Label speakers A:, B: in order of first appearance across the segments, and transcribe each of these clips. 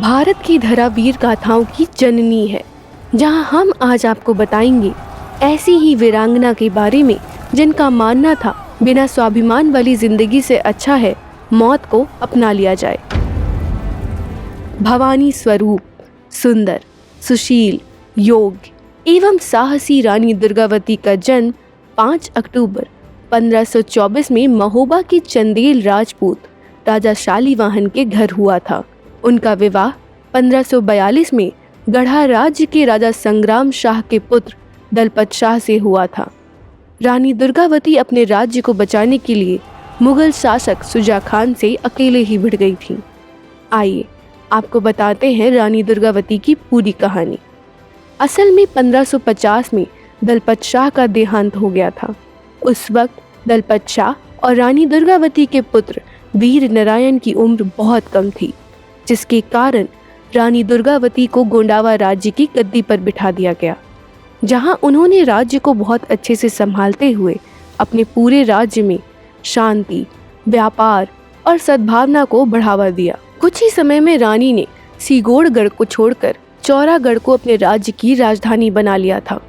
A: भारत की धरा वीर गाथाओं की जननी है, जहां हम आज आपको बताएंगे ऐसी ही वीरांगना के बारे में जिनका मानना था बिना स्वाभिमान वाली जिंदगी से अच्छा है मौत को अपना लिया जाए। भवानी स्वरूप, सुंदर, सुशील, योग्य एवं साहसी रानी दुर्गावती का जन्म 5 अक्टूबर 1524 में महोबा के चंदेल राजपूत राजा शालीवाहन के घर हुआ था। उनका विवाह 1542 में गढ़ा राज्य के राजा संग्राम शाह के पुत्र दलपत शाह से हुआ था। रानी दुर्गावती अपने राज्य को बचाने के लिए मुगल शासक शुजा खान से अकेले ही भिड़ गई थी। आइए आपको बताते हैं रानी दुर्गावती की पूरी कहानी। असल में 1550 में दलपत शाह का देहांत हो गया था। उस वक्त दलपत शाह और रानी दुर्गावती के पुत्र वीर नारायण की उम्र बहुत कम थी, जिसके कारण रानी दुर्गावती को गोंडावा राज्य की गद्दी पर बिठा दिया गया, जहां उन्होंने राज्य को बहुत अच्छे से संभालते हुए अपने पूरे राज्य में शांति, व्यापार और सद्भावना को बढ़ावा दिया। कुछ ही समय में रानी ने सीगोड़गढ़ को छोड़कर चौरागढ़ को अपने राज्य की राजधानी बना लिया था,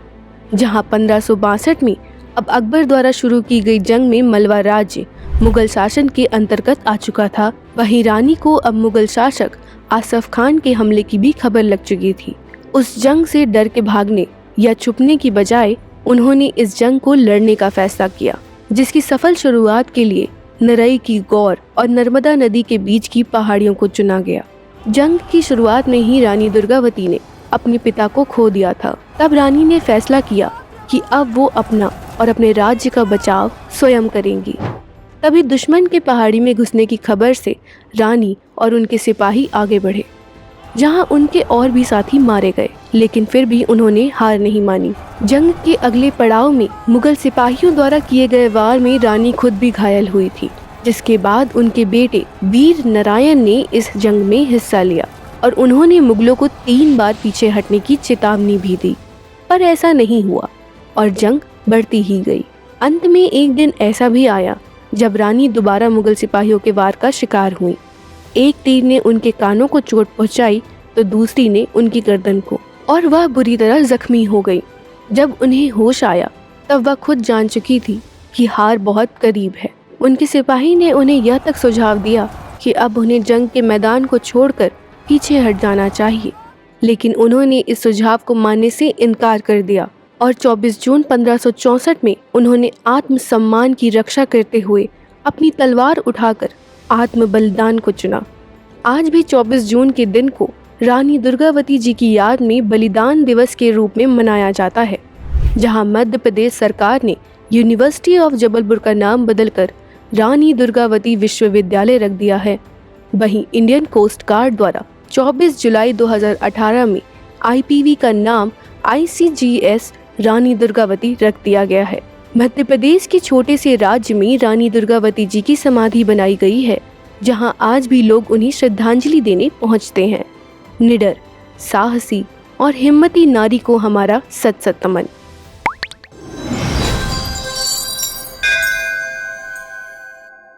A: जहां 1562 में अब अकबर द्वारा शुरू की गई जंग में मलवा राज्य मुगल शासन के अंतर्गत आ चुका था। वहीं रानी को अब मुगल शासक आसफ खान के हमले की भी खबर लग चुकी थी। उस जंग से डर के भागने या छुपने की बजाय उन्होंने इस जंग को लड़ने का फैसला किया, जिसकी सफल शुरुआत के लिए नरई की गौर और नर्मदा नदी के बीच की पहाड़ियों को चुना गया। जंग की शुरुआत में ही रानी दुर्गावती ने अपने पिता को खो दिया था। तब रानी ने फैसला किया कि अब वो अपना और अपने राज्य का बचाव स्वयं करेंगी। तभी दुश्मन के पहाड़ी में घुसने की खबर से रानी और उनके सिपाही आगे बढ़े, जहां उनके और भी साथी मारे गए, लेकिन फिर भी उन्होंने हार नहीं मानी। जंग के अगले पड़ाव में मुगल सिपाहियों द्वारा किए गए वार में रानी खुद भी घायल हुई थी, जिसके बाद उनके बेटे वीर नारायण ने इस जंग में हिस्सा लिया और उन्होंने मुगलों को 3 बार पीछे हटने की चेतावनी भी दी, पर ऐसा नहीं हुआ और जंग बढ़ती ही गई। अंत में एक दिन ऐसा भी आया जब रानी दोबारा मुगल सिपाहियों के वार का शिकार हुई। एक तीर ने उनके कानों को चोट पहुंचाई तो दूसरी ने उनकी गर्दन को, और वह बुरी तरह जख्मी हो गई। जब उन्हें होश आया तब वह खुद जान चुकी थी कि हार बहुत करीब है। उनके सिपाही ने उन्हें यह तक सुझाव दिया कि अब उन्हें जंग के मैदान को छोड़कर पीछे हट जाना चाहिए, लेकिन उन्होंने इस सुझाव को मानने से इनकार कर दिया और 24 जून 1564 में उन्होंने आत्मसम्मान की रक्षा करते हुए अपनी तलवार उठाकर आत्म बलिदान को चुना। आज भी 24 जून के दिन को रानी दुर्गावती जी की याद में बलिदान दिवस के रूप में मनाया जाता है, जहां मध्य प्रदेश सरकार ने यूनिवर्सिटी ऑफ जबलपुर का नाम बदलकर रानी दुर्गावती विश्वविद्यालय रख दिया है। वहीं इंडियन कोस्ट गार्ड द्वारा 24 जुलाई 2018 में IPV का नाम ICGS रानी दुर्गावती रख दिया गया है। मध्य प्रदेश के छोटे से राज्य में रानी दुर्गावती जी की समाधि बनाई गई है, जहां आज भी लोग उन्हें श्रद्धांजलि देने पहुंचते हैं। निडर, साहसी और हिम्मती नारी को हमारा सत सत नमन।